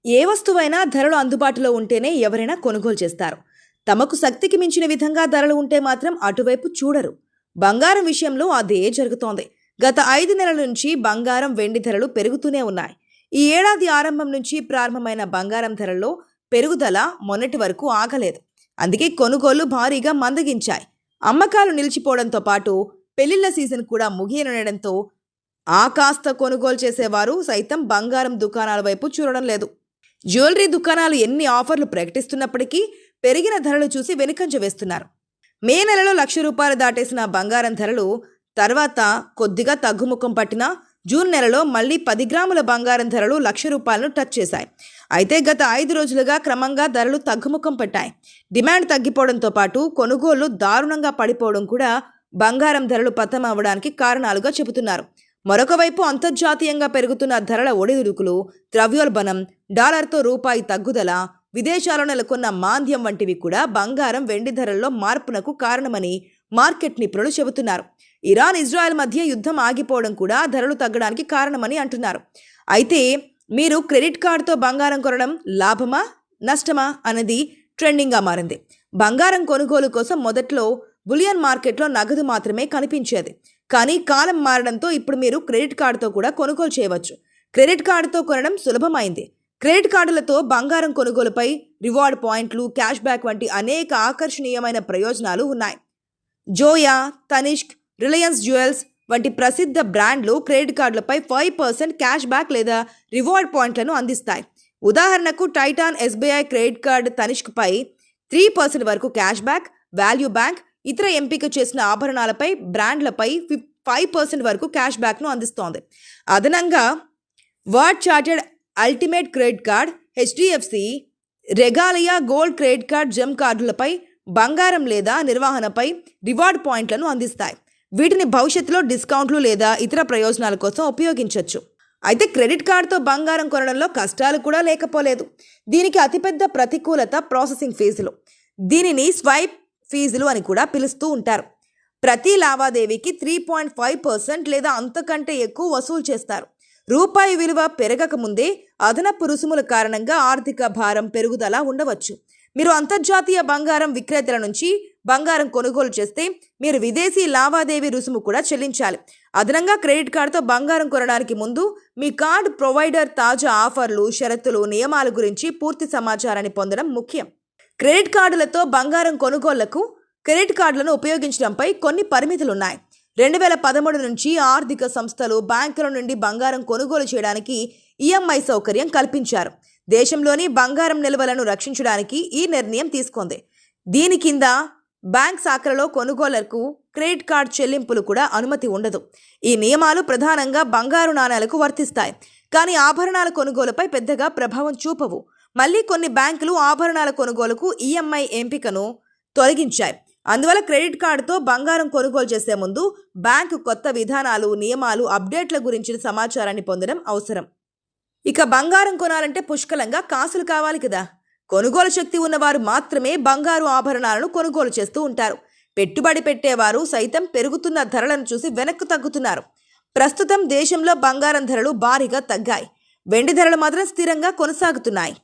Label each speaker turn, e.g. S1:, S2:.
S1: ఏ వస్తువైనా ధరలు అందుబాటులో ఉంటేనే ఎవరైనా కొనుగోలు చేస్తారు. తమకు శక్తికి మించిన విధంగా ధరలు ఉంటే మాత్రం అటువైపు చూడరు. బంగారం విషయంలో అదే జరుగుతోంది. గత 5 నెలల నుంచి బంగారం, వెండి ధరలు పెరుగుతూనే ఉన్నాయి. ఈ ఏడాది ఆరంభం నుంచి ప్రారంభమైన బంగారం ధరల్లో పెరుగుదల మొన్నటి వరకు ఆగలేదు. అందుకే కొనుగోళ్లు భారీగా మందగించాయి. అమ్మకాలు నిలిచిపోవడంతో పాటు పెళ్లిళ్ల సీజన్ కూడా ముగియనుండడంతో ఆ కాస్త కొనుగోలు చేసేవారు సైతం బంగారం దుకాణాల వైపు చూడడం లేదు. జ్యువెలరీ దుకాణాలు ఎన్ని ఆఫర్లు ప్రకటిస్తున్నప్పటికీ పెరిగిన ధరలు చూసి వెనుకంజ వేస్తున్నారు. మే నెలలో ₹1,00,000 దాటేసిన బంగారం ధరలు తర్వాత కొద్దిగా తగ్గుముఖం పట్టినా జూన్ నెలలో మళ్లీ 10 గ్రాముల బంగారం ధరలు ₹1,00,000 టచ్ చేశాయి. అయితే గత 5 రోజులుగా క్రమంగా ధరలు తగ్గుముఖం పట్టాయి. డిమాండ్ తగ్గిపోవడంతో పాటు కొనుగోళ్లు దారుణంగా పడిపోవడం కూడా బంగారం ధరలు పతనం అవ్వడానికి కారణాలుగా చెబుతున్నారు. మరొక వైపు అంతర్జాతీయంగా పెరుగుతున్న ధరల ఒడిదుడుకులు, ద్రవ్యోల్బణం, డాలర్తో రూపాయి తగ్గుదల, విదేశాల్లో నెలకొన్న మాంద్యం వంటివి కూడా బంగారం, వెండి ధరల్లో మార్పునకు కారణమని మార్కెట్ నిపుణులు చెబుతున్నారు. ఇరాన్, ఇజ్రాయెల్ మధ్య యుద్ధం ఆగిపోవడం కూడా ధరలు తగ్గడానికి కారణమని అంటున్నారు. అయితే మీరు క్రెడిట్ కార్డుతో బంగారం కొనడం లాభమా, నష్టమా అనేది ట్రెండింగ్గా మారింది. బంగారం కొనుగోలు కోసం మొదట్లో బులియన్ మార్కెట్లో నగదు మాత్రమే కనిపించేది. కానీ కాలం మారడంతో ఇప్పుడు మీరు క్రెడిట్ కార్డుతో కూడా కొనుగోలు చేయవచ్చు. క్రెడిట్ కార్డుతో కొనడం సులభమైంది. క్రెడిట్ కార్డులతో బంగారం కొనుగోలుపై రివార్డ్ పాయింట్లు, క్యాష్ బ్యాక్ వంటి అనేక ఆకర్షణీయమైన ప్రయోజనాలు ఉన్నాయి. జోయా, తనిష్క్, రిలయన్స్ జ్యువెల్స్ వంటి ప్రసిద్ధ బ్రాండ్లు క్రెడిట్ కార్డులపై 5% క్యాష్ బ్యాక్ లేదా రివార్డ్ పాయింట్లను అందిస్తాయి. ఉదాహరణకు టైటాన్ ఎస్బీఐ క్రెడిట్ కార్డు తనిష్క్పై 3% వరకు క్యాష్ బ్యాక్, వాల్యూ బ్యాంక్ ఇతర ఎంపిక చేసిన ఆభరణాలపై, బ్రాండ్లపై 5% వరకు క్యాష్ బ్యాక్ను అందిస్తోంది. అదనంగా వర్డ్ chartered ultimate credit card, HDFC regalia gold credit card, gem కార్డులపై బంగారం లేదా నిర్వహణపై రివార్డ్ పాయింట్లను అందిస్తాయి. వీటిని భవిష్యత్తులో డిస్కౌంట్లు లేదా ఇతర ప్రయోజనాల కోసం ఉపయోగించవచ్చు. అయితే క్రెడిట్ కార్డుతో బంగారం కొనడంలో కష్టాలు కూడా లేకపోలేదు. దీనికి అతిపెద్ద ప్రతికూలత ప్రాసెసింగ్ ఫీజులు. దీనిని స్వైప్ ఫీజులు అని కూడా పిలుస్తూ ఉంటారు. ప్రతి లావాదేవీకి 3.5% లేదా అంతకంటే ఎక్కువ వసూలు చేస్తారు. రూపాయి విలువ పెరగక ముందే అదనపు రుసుముల కారణంగా ఆర్థిక భారం పెరుగుదల ఉండవచ్చు. మీరు అంతర్జాతీయ బంగారం విక్రేతల నుంచి బంగారం కొనుగోలు చేస్తే మీరు విదేశీ లావాదేవీ రుసుము కూడా చెల్లించాలి. అదనంగా క్రెడిట్ కార్డుతో బంగారం కొనడానికి ముందు మీ కార్డు ప్రొవైడర్ తాజా ఆఫర్లు, షరతులు, నియమాల గురించి పూర్తి సమాచారాన్ని పొందడం ముఖ్యం. క్రెడిట్ కార్డులతో బంగారం కొనుగోళ్లకు క్రెడిట్ కార్డులను ఉపయోగించడంపై కొన్ని పరిమితులున్నాయి. 2013 నుంచి ఆర్థిక సంస్థలు బ్యాంకుల నుండి బంగారం కొనుగోలు చేయడానికి ఈఎంఐ సౌకర్యం కల్పించారు. దేశంలోని బంగారం నిల్వలను రక్షించడానికి ఈ నిర్ణయం తీసుకుంది. దీని కింద బ్యాంక్ శాఖలలో కొనుగోళ్లకు క్రెడిట్ కార్డ్ చెల్లింపులు కూడా అనుమతి ఉండదు. ఈ నియమాలు ప్రధానంగా బంగారు నాణేలకు వర్తిస్తాయి, కానీ ఆభరణాల కొనుగోలుపై పెద్దగా ప్రభావం చూపవు. మళ్ళీ కొన్ని బ్యాంకులు ఆభరణాల కొనుగోలుకు ఈఎంఐ ఎంపికను తొలగించాయి. అందువల్ల క్రెడిట్ కార్డుతో బంగారం కొనుగోలు చేసే ముందు బ్యాంకు కొత్త విధానాలు, నియమాలు, అప్డేట్ల గురించిన సమాచారాన్ని పొందడం అవసరం. ఇక బంగారం కొనాలంటే పుష్కలంగా కాసులు కావాలి కదా. కొనుగోలు శక్తి ఉన్నవారు మాత్రమే బంగారు ఆభరణాలను కొనుగోలు చేస్తూ ఉంటారు. పెట్టుబడి పెట్టేవారు సైతం పెరుగుతున్న ధరలను చూసి వెనక్కు తగ్గుతున్నారు. ప్రస్తుతం దేశంలో బంగారం ధరలు భారీగా తగ్గాయి. వెండి ధరలు మాత్రం స్థిరంగా కొనసాగుతున్నాయి.